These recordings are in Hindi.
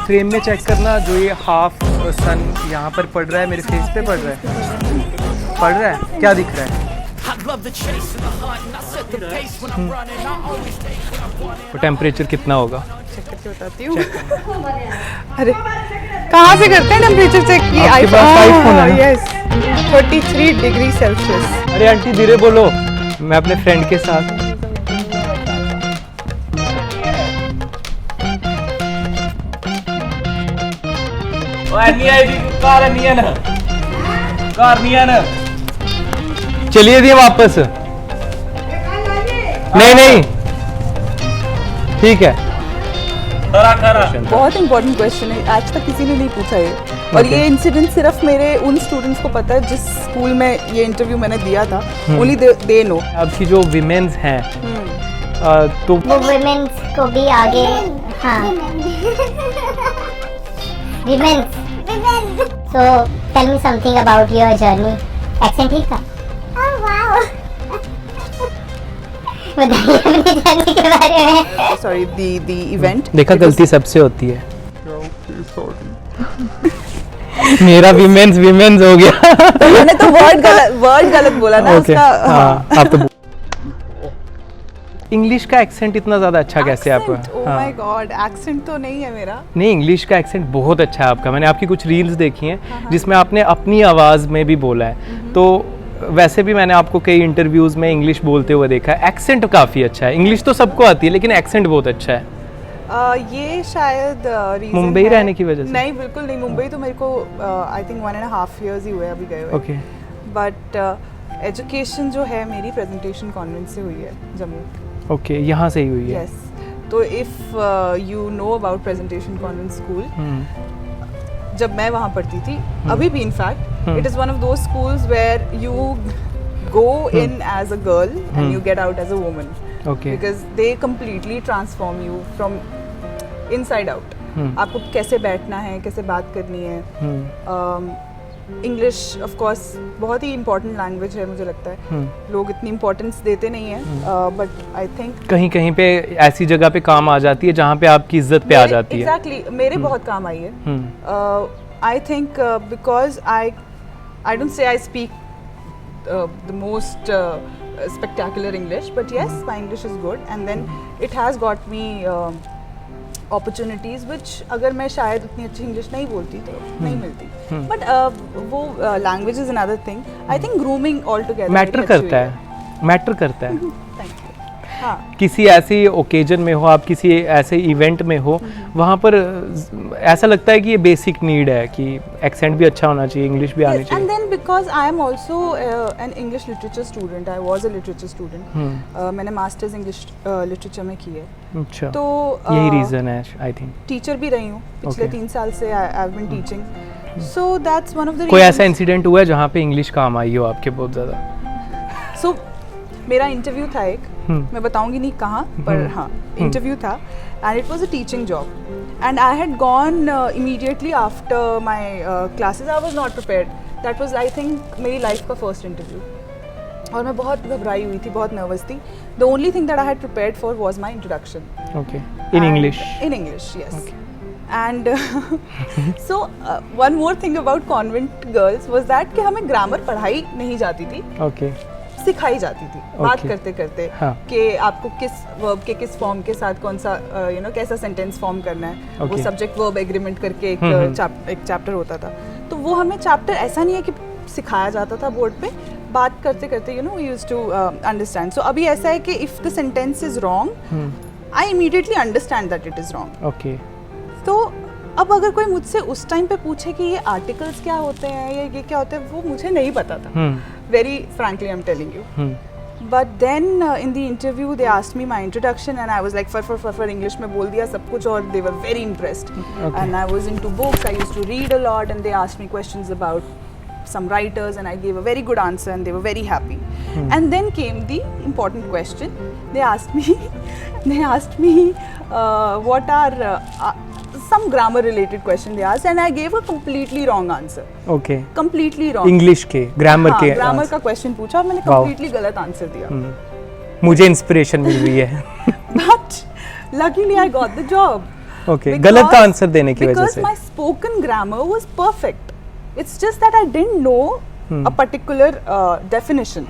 फ्रेम में चेक करना, जो ये हाफ सन यहाँ पर पड़ रहा है, मेरे फेस पे पड़ रहा है, क्या दिख रहा है? तो टेम्परेचर कितना होगा? चेक करके बताती हूँ। अरे कहाँ से करते हैं टेम्परेचर चेक? ये आपके पास iPhone है ना? Yes 33 degree Celsius. अरे आंटी धीरे बोलो, मैं अपने फ्रेंड के साथ। चलिए दिए वापस। नहीं ठीक है। बहुत इंपॉर्टेंट क्वेश्चन है, आज तक किसी ने नहीं पूछा ये। और ये इंसिडेंट सिर्फ मेरे उन स्टूडेंट्स को पता है जिस स्कूल में ये इंटरव्यू मैंने दिया था, ओनली दे नो। आपकी जो विमेन्स हैं तो वो वुमेन्स को भी आगे, हाँ women's. So tell me something about your journey. Accent ठीक था? Oh wow. बताइए अपनी जर्नी के बारे में। सॉरी दी इवेंट। देखा, गलती सबसे होती है। मेरा विमेन्स हो गया। मैंने तो वर्ड गलत बोला ना Okay. उसका। हाँ, आप तो इंग्लिश का एक्सेंट इतना ज़्यादा अच्छा कैसे है आपका? ओह माय गॉड, एक्सेंट तो नहीं है मेरा। नहीं, इंग्लिश का एक्सेंट बहुत अच्छा है आपका। मैंने आपकी कुछ रील्स देखी हैं जिसमें आपने अपनी आवाज़ में भी बोला है। तो वैसे भी मैंने आपको कई इंटरव्यूज़ में इंग्लिश बोलते हुए देखा है। एक्सेंट काफ़ी अच्छा है। इंग्लिश तो सबको आती है, लेकिन एक्सेंट बहुत अच्छा है। ये शायद रीजन मुंबई रहने की वजह से? नहीं, बिल्कुल नहीं। मुंबई तो मेरे को आई थिंक 1.5 years ही हुए अभी गए हुए। ओके। बट एजुकेशन जो है मेरी प्रेजेंटेशन कॉन्वेंट से हुई है, जम्मू। ओके, यहाँ से ही हुई है। यस। तो if you know about presentation convent school, जब मैं वहाँ पढ़ती थी, अभी भी in fact it is one of those schools where you go in as a girl and you get out as a woman. Okay. Because they completely transform you from inside out. आपको कैसे बैठना है, कैसे बात करनी है। इंग्लिश ऑफ कोर्स बहुत ही इंपॉर्टेंट लैंग्वेज है, मुझे लगता है लोग इतनी इंपॉर्टेंस देते नहीं हैं, बट आई थिंक कहीं कहीं पे ऐसी जगह पे काम आ जाती है जहाँ पे आपकी इज्जत पे आ जाती है। एग्जैक्टली, मेरे बहुत काम आई है। I think because I don't say I speak the most spectacular English, but yes, my English is good, and then it has got me opportunities which अगर मैं शायद उतनी अच्छी इंग्लिश नहीं बोलती तो नहीं मिलती। बट वो language is another thing. I think grooming all together matter करता है। Thank you. हाँ, किसी ऐसी ओकेजन में हो, आप किसी ऐसे इवेंट में हो, वहाँ पर ऐसा लगता है कि ये बेसिक नीड है कि एक्सेंट भी अच्छा होना चाहिए, इंग्लिश भी आनी चाहिए। And then because I am also an English literature student, I was a literature student. मैंने मास्टर्स इंग्लिश लिटरेचर में की है। अच्छा, तो यही रीज़न है आई थिंक। टीचर भी रही हूँ पिछले 3 साल से। I have been teaching, so that's one of the. कोई ऐसा इंसिडेंट हुआ है जहाँ पे इंग्लिश काम आई हो आपके बहुत ज़्यादा? सो मेरा इंटरव्यू था एक, मैं बताऊंगी नहीं कहाँ, पर हाँ इंटरव्यू था, and it was a teaching job, and I had gone immediately after my classes. I was not prepared. That was I think मेरी लाइफ का फर्स्ट इंटरव्यू, और मैं बहुत घबराई हुई थी, बहुत नर्वस थी। The only thing that I had prepared for was my introduction. Okay, in English? In English, yes. And so one more thing about convent girls was that कि हमें ग्रामर पढ़ाई नहीं जाती थी, ओके, सिखाई जाती थी बात करते करते। हाँ। कि आपको किस वर्ब के किस फॉर्म के साथ कौन सा कैसा सेंटेंस फॉर्म करना है। वो सब्जेक्ट वर्ब एग्रीमेंट करके एक चैप्टर होता था। तो वो हमें चैप्टर ऐसा नहीं है कि सिखाया जाता था बोर्ड पे, बात करते करते वी यूज्ड टू अंडरस्टैंड। सो अभी ऐसा है कि if the sentence is wrong, I immediately understand that it is wrong. Okay. तो अब अगर कोई मुझसे उस टाइम पे पूछे कि ये आर्टिकल्स क्या होते हैं या ये क्या होते हैं, वो मुझे नहीं पता था। Very frankly I am telling you. But then in the interview they asked me my introduction, and I was like for English में बोल दिया सब कुछ, और they were very impressed. And I was into books, I used to read a lot, and they asked me questions about some writers, and I gave a very good answer, and they were very happy. And then came the important question. They asked me what are some grammar related question they asked, and I gave a completely wrong answer. Okay. Completely wrong. English के grammar के grammar का question पूछा और मैंने completely गलत answer दिया। मुझे इंस्पिरेशन मिल रही है। But luckily I got the job. Okay, गलत आंसर देने की वजह से। Because my spoken grammar was perfect. It's just that I didn't know a particular definition.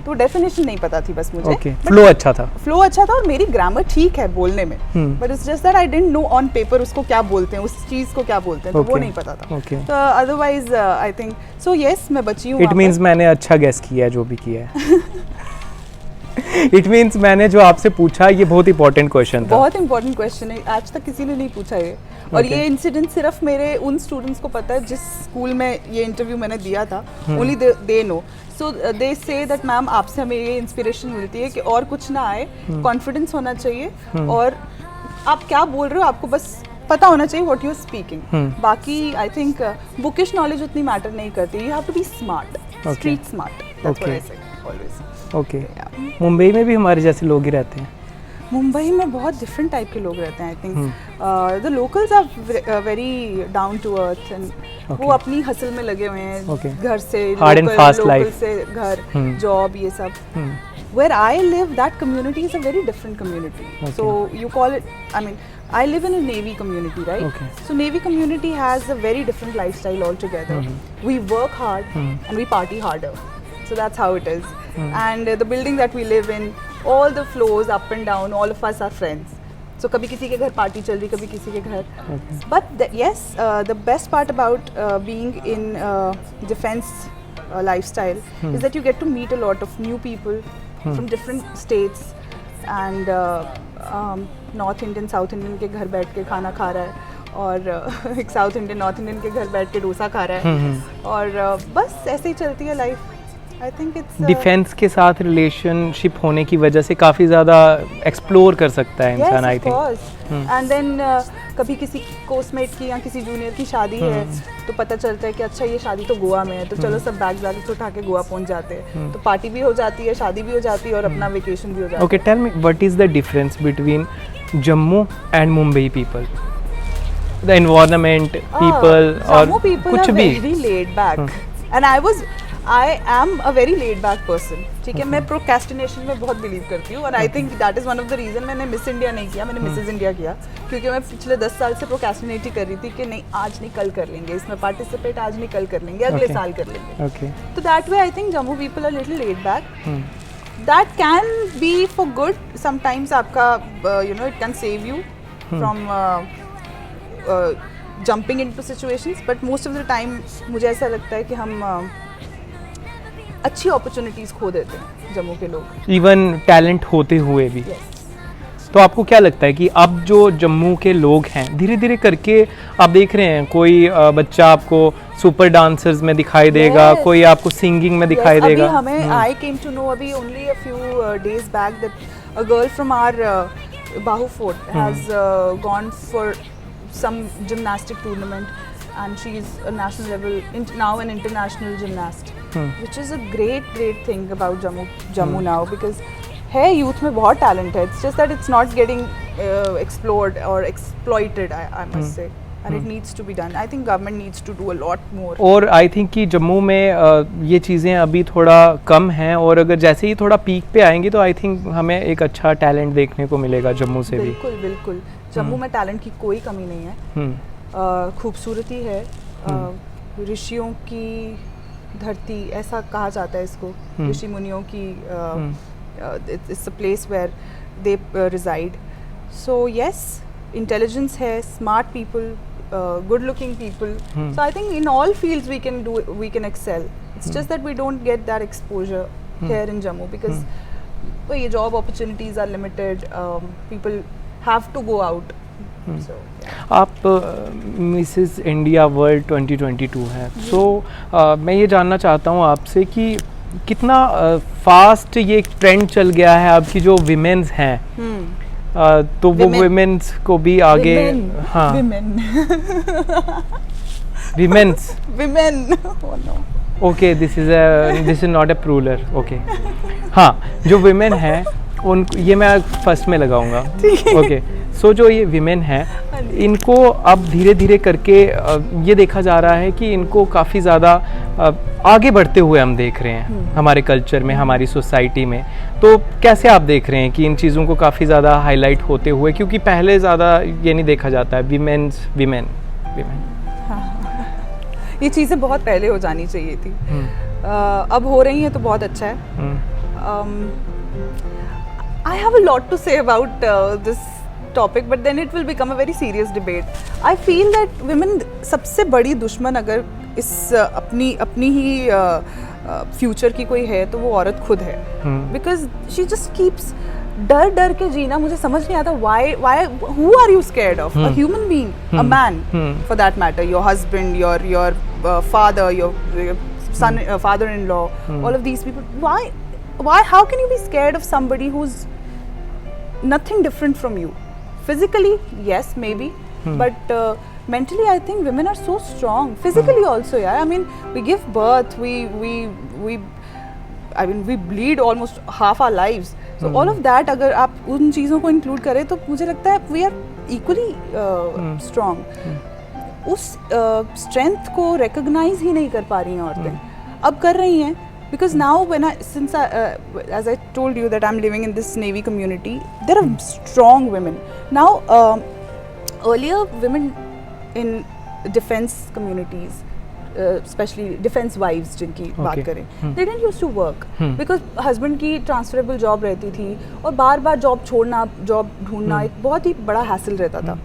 तो definition नहीं पता थी बस मुझे। Okay, flow अच्छा था। Flow अच्छा था और मेरी grammar ठीक है बोलने में। But it's just that I didn't know on paper उसको क्या बोलते हैं, उस चीज़ को क्या बोलते हैं, तो वो नहीं पता था। Okay. तो otherwise I think so yes मैं बची हूँ। It means मैंने अच्छा guess किया है जो भी किया है। It means मैंने जो आपसे पूछा ये बहुत इंपॉर्टेंट क्वेश्चन था। बहुत इंपॉर्टेंट क्वेश्चन है, आज तक किसी ने नहीं पूछा ये। और ये इंसिडेंट सिर्फ मेरे उन स्टूडेंट्स को पता है जिस स्कूल में ये इंटरव्यू मैंने दिया था, only they know. So they say that ma'am आपसे हमें ये इंस्पिरेशन मिलती है कि और कुछ ना आए, कॉन्फिडेंस होना चाहिए और आप क्या बोल रहे हो आपको बस पता होना चाहिए व्हाट यू आर स्पीकिंग। बाकी आई थिंक बुकिश नॉलेज उतनी मैटर नहीं करती, you have to be smart, street smart, that's what I say always. Okay, Mumbai में भी हमारे जैसे लोग ही रहते हैं? मुंबई में बहुत डिफरेंट टाइप के लोग रहते हैं। I think the locals are very down to earth and वो अपनी हसल में लगे हुए हैं, घर से लोकल से घर, जॉब, ये सब। Where I live, that community is a very different community. So you call it, I mean, I live in a Navy community, right? So Navy community has a very different lifestyle altogether. We work hard and we party harder. So that's how it is. And the building that we live in, all the floors up and down, all of us are friends. So कभी किसी के घर पार्टी चल रही, कभी किसी के घर. But yes, the best part about being in defense lifestyle is that you get to meet a lot of new people from different states and North Indian, South Indian के घर बैठ के खाना खा रहा है और एक South Indian, North Indian के घर बैठ के डोसा खा रहा है और बस ऐसे ही चलती है life. I think it's defence के साथ रिलेशनशिप होने की वजह से काफ़ी ज़्यादा एक्सप्लोर कर सकता है इंसान, आई थिंक। एंड देन कभी किसी कोर्समेट की या किसी जूनियर की शादी है तो पता चलता है कि अच्छा ये शादी तो गोवा में है, तो चलो सब बैग बैग उठा के गोवा पहुंच जाते हैं, तो पार्टी भी हो जाती है, शादी भी हो जाती है और अपना वेकेशन भी हो जाता है। Okay, tell me what is the difference between Jammu and Mumbai people, the environment, people और कुछ भी। Very laid back and I am a very laid back person, ठीक है। मैं प्रोक्रेस्टिनेशन में बहुत बिलीव करती हूँ और I think that is one of the reason मैंने मिस इंडिया नहीं किया, मैंने मिसेज इंडिया किया, क्योंकि मैं पिछले 10 साल से प्रोक्रेस्टिनेट ही कर रही थी कि नहीं आज नहीं कल कर लेंगे, इसमें पार्टिसिपेट आज नहीं कल कर लेंगे, अगले साल कर लेंगे। तो that way I think Jammu people are little laid back. That can be for good sometimes, आपका you know it can save you from jumping into situations, but most of the time मुझे ऐसा लगता है कि हम अच्छी अपॉर्चुनिटीज खो देते हैं जम्मू के लोग, इवन टैलेंट होते हुए भी। तो आपको क्या लगता है कि अब जो जम्मू के लोग हैं धीरे धीरे करके आप देख रहे हैं, कोई बच्चा आपको सुपर डांसर्स में दिखाई देगा, कोई आपको सिंगिंग में दिखाई देगा। अभी हमें आई केम टू नो अभी only a few days back that a girl from our Bahu fort has gone for some gymnastic tournament and she is a national level now an international gymnast, which is a great thing about Jammu now, because है youth में बहुत talent है, it's just that it's not getting explored or exploited, I must say, and it needs to be done. I think government needs to do a lot more. और I think कि जम्मू में ये चीज़ें अभी थोड़ा कम हैं और अगर जैसे ही थोड़ा पीक पे आएंगी तो I think हमें एक अच्छा टैलेंट देखने को मिलेगा जम्मू से भी। बिल्कुल जम्मू में टैलेंट की कोई कमी नहीं है, खूबसूरती है, ऋषियों की धरती ऐसा कहा जाता है इसको, ऋषि मुनियों की, it's a place where they reside. So yes, intelligence है, smart people, good looking people, so I think in all fields we can excel. It's just that we don't get that exposure here in Jammu because ये job opportunities are limited, people have to go out. आप मिसेस इंडिया वर्ल्ड 2022 हैं, सो मैं ये जानना चाहता हूँ आपसे कि कितना फास्ट ये ट्रेंड चल गया है आपकी जो विमेंस हैं, तो वो विमेंस को भी आगे, हाँ womens okay, this is not a plural, okay, हाँ जो विमेन हैं उन ये मैं फर्स्ट में लगाऊंगा, ओके। सो जो ये विमेन हैं इनको अब धीरे धीरे करके ये देखा जा रहा है कि इनको काफ़ी ज़्यादा आगे बढ़ते हुए हम देख रहे हैं हमारे कल्चर में, हमारी सोसाइटी में, तो कैसे आप देख रहे हैं कि इन चीज़ों को काफ़ी ज़्यादा हाईलाइट होते हुए, क्योंकि पहले ज़्यादा ये नहीं देखा जाता है विमेन। ये चीज़ें बहुत पहले हो जानी चाहिए थी, अब हो रही हैं तो बहुत अच्छा है। I have a lot to say about this topic, but then it will become a very serious debate. I feel that women सबसे बड़ी दुश्मन अगर इस अपनी ही फ्यूचर की कोई है तो वो औरत खुद है, because she just keeps डर के जीना। मुझे समझ नहीं आता why who are you scared of? A human being, a man, for that matter, your husband, your father, your son, father-in-law, all of these people. Why? How can you be scared of somebody who's nothing different from you? Physically, yes, maybe, but mentally, I think women are so strong. Physically also, yeah. I mean, we give birth, we bleed almost half our lives. So all of that, अगर आप उन चीज़ों को include करें तो मुझे लगता है we are equally strong. उस strength को recognize ही नहीं कर पा रही हैं औरतें, अब कर रही हैं. Because now as I told you that I'm living in this Navy community, there are strong women. Now, earlier women in defense communities, especially defense wives जिनकी बात करें, they didn't used to work because husband की transferable job रहती थी और बार job छोड़ना, job ढूंढना एक बहुत ही बड़ा hassle रहता था.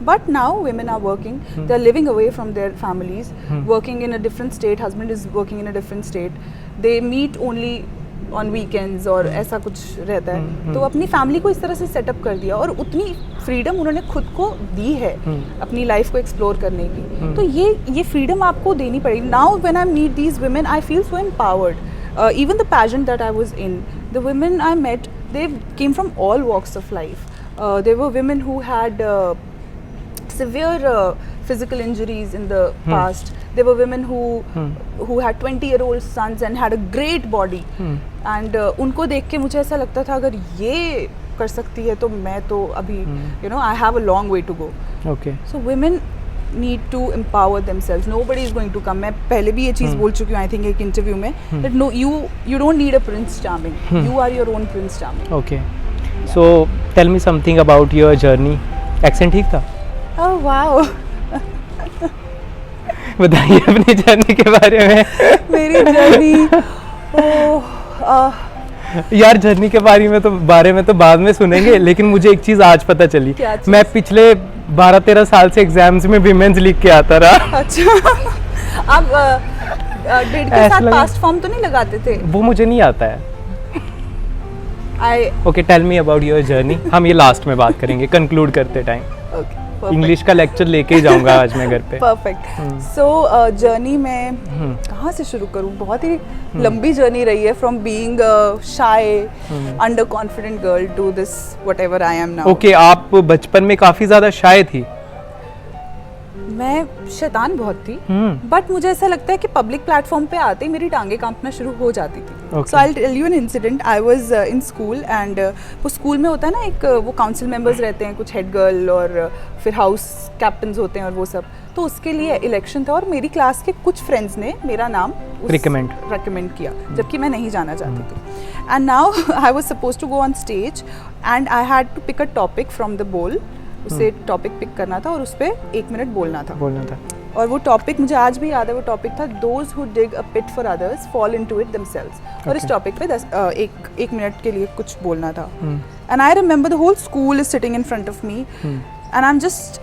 But now women are working, they're living away from their families, working in a different state, husband is working in a different state, they meet only on weekends और ऐसा कुछ रहता है. तो अपनी फैमिली को इस तरह से सेटअप कर दिया और उतनी फ्रीडम उन्होंने खुद को दी है अपनी लाइफ को एक्सप्लोर करने की. तो ये फ्रीडम आपको देनी पड़ेगी. Now when I meet these women I feel so empowered. Even the pageant that I was in, the women I met, they came from all walks of life. There were women who had severe physical injuries in the past. There were women who had 20-year-old sons and had a great body. And उनको देख के मुझे ऐसा लगता था अगर ये कर सकती है तो मैं तो अभी I have a long way to go. Okay. So women need to empower themselves. Nobody is going to come. मैं पहले भी ये चीज़ बोल चुकी हूँ I think एक इंटरव्यू में that no, you don't need a prince charming. You are your own prince charming. Okay. So tell me something about your journey. Accent ठीक था? Oh wow. बताइए अपनी जर्नी के बारे में. मेरी जर्नी यार जर्नी के बारे में तो बाद में सुनेंगे, लेकिन मुझे एक चीज़ आज पता चली. मैं पिछले 12-13 साल से एग्जाम्स में विमेंस लिख के आता रहा. अच्छा. आप डेट के साथ पास्ट फॉर्म तो नहीं लगाते थे? वो मुझे नहीं आता है. Okay, tell me about your journey. हम ये लास्ट में बात करेंगे कंक्लूड करते टाइम. इंग्लिश का लेक्चर लेके ही जाऊंगा आज मैं घर पे. परफेक्ट. सो जर्नी में कहाँ से शुरू करूँ? बहुत ही लंबी जर्नी रही है, from being shy under confident girl to this whatever I am now. Okay, आप बचपन में काफी ज्यादा शाय थी. मैं शैतान बहुत थी, बट मुझे ऐसा लगता है कि पब्लिक प्लेटफॉर्म पे आते ही मेरी टांगे कांपना शुरू हो जाती थी. So I will tell you an incident. I was in school and वो स्कूल में होता है ना, एक वो काउंसिल मेंबर्स रहते हैं, कुछ हेड गर्ल और फिर हाउस कैप्टन्स होते हैं और वो सब. तो उसके लिए इलेक्शन था और मेरी क्लास के कुछ फ्रेंड्स ने मेरा नाम रिकमेंड किया, जबकि मैं नहीं जाना चाहती थी. And now I was supposed to go on stage and I had to pick a topic from the bowl. उसे टॉपिक पिक करना था और उस पर 1 मिनट बोलना था. और वो टॉपिक मुझे आज भी याद है. वो टॉपिक था those who dig a pit for others fall into it themselves. और इस टॉपिक पे 1 मिनट के लिए कुछ बोलना था. And I remember the whole school is sitting in front of me and I am just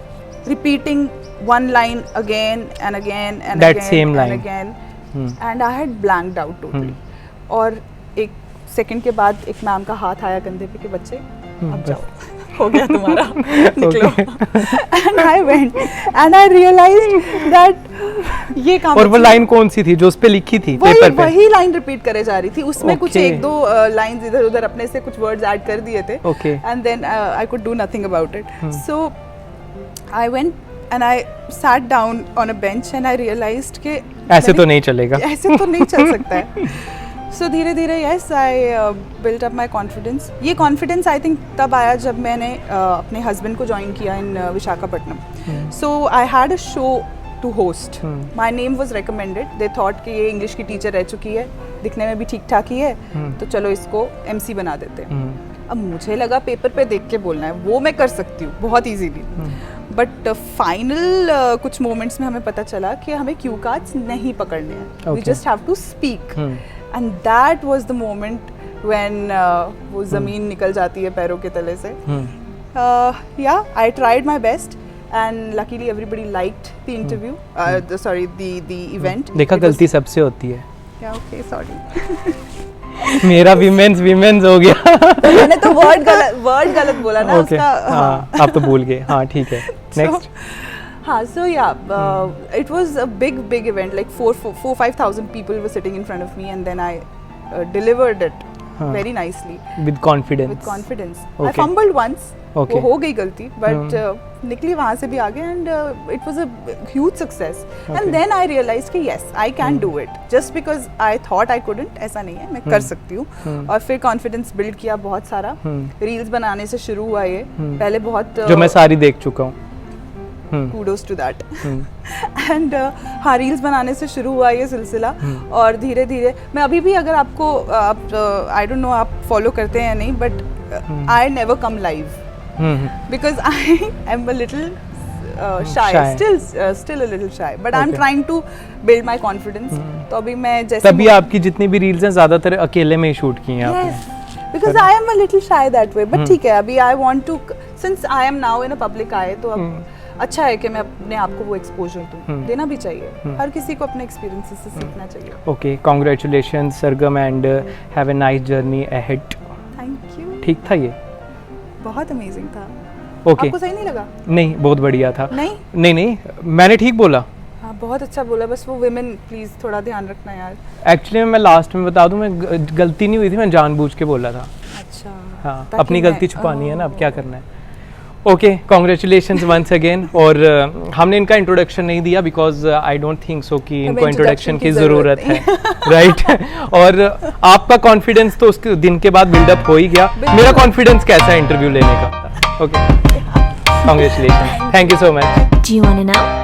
repeating one line again and again and that again same line. and again and I had blanked out totally. और 1 सेकंड के बाद एक मैम का हाथ आया कंधे पे कि बच्चे अब जाओ, हो गया तुम्हारा, निकलो. And I went and I realized that ये काम. और वो लाइन कौन सी थी जो उस पे लिखी थी पेपर पे? वही लाइन रिपीट करे जा रही थी. उसमें कुछ 1-2 लाइंस इधर उधर अपने से कुछ वर्ड्स ऐड कर दिए थे. And then I could do nothing about it. So I went and I sat down on a bench and I realized कि ऐसे तो नहीं चलेगा, ऐसे तो नहीं चल सकता है. So धीरे धीरे yes I built up my confidence. ये confidence I think तब आया जब मैंने अपने husband को join किया in Visakhapatnam. So I had a show to host. My name was recommended. They thought कि ये इंग्लिश की टीचर रह चुकी है, दिखने में भी ठीक ठाक ही है, तो चलो इसको MC बना देते हैं. अब मुझे लगा पेपर पे देख के बोलना है, वो मैं कर सकती हूँ बहुत इजीली. बट फाइनल कुछ मोमेंट्स में हमें पता चला कि हमें क्यू कार्ड्स नहीं पकड़ने हैं. We just have to speak. And that was the moment when वो ज़मीन निकल जाती है पैरों के तले से. Yeah, I tried my best. And luckily everybody liked the interview, the event. देखा गलती सबसे होती है. Yeah, okay, sorry. मेरा विमेंस हो गया. मैंने तो वर्ड गलत बोला ना उसका. हाँ, आप तो भूल गए. हाँ, ठीक है. Next. हाँ, so yeah, it was a big event. Like 4,000-5,000 people were sitting in front of me, and then I delivered it very nicely. With confidence. I fumbled once. Okay. वो हो गई गलती, but निकली वहाँ से भी आगे, and it was a huge success. And then I realized कि yes, I can do it. Just because I thought I couldn't, ऐसा नहीं है, मैं कर सकती हूँ. और फिर confidence build किया बहुत सारा. Reels बनाने से शुरू हुआ ये. पहले बहुत जो मैं सारी देख चुका हूँ. Kudos to that. And हाँ, रील्स बनाने से शुरू हुआ ये सिलसिला. और धीरे धीरे मैं अभी भी अगर आपको I don't know आप फॉलो करते हैं या नहीं, but I never come live. Because I am a little shy. Still a little shy, but I'm trying to build my confidence. तो अभी मैं जैसे तभी आपकी जितनी भी रील्स हैं ज्यादातर अकेले में ही शूट की हैं आपने. Because I am a little shy that way, but ठीक है, अभी I want to, since I am now in a public eye, तो अब अच्छा है कि मैं अपने आप को वो एक्सपोजर दूं. देना भी चाहिए. हर किसी को अपने एक्सपीरियंसेस से सीखना चाहिए. Okay, congratulations Sargam, and have a nice journey ahead. Thank you. ठीक था ये? बहुत अमेजिंग था. Okay. आपको सही नहीं लगा? नहीं, बहुत बढ़िया था. नहीं, मैंने ठीक बोला. हाँ, बहुत अच्छा बोला. बस वो women प्लीज थोड़ा ध्यान रखना यार. एक्चुअली मैं लास्ट में बता दूं, मैं गलती नहीं हुई थी, मैं जानबूझ के बोला था. अच्छा. हाँ, अपनी गलती छुपानी है ना, अब क्या करना है. Okay, congratulations once again. और हमने इनका इंट्रोडक्शन नहीं दिया because I don't think so कि इनको इंट्रोडक्शन की ज़रूरत है. राइट. और आपका कॉन्फिडेंस तो उसके दिन के बाद बिल्डअप हो ही गया. मेरा कॉन्फिडेंस कैसा है इंटरव्यू लेने का. Okay, congratulation. Thank you so much. Do you want to know?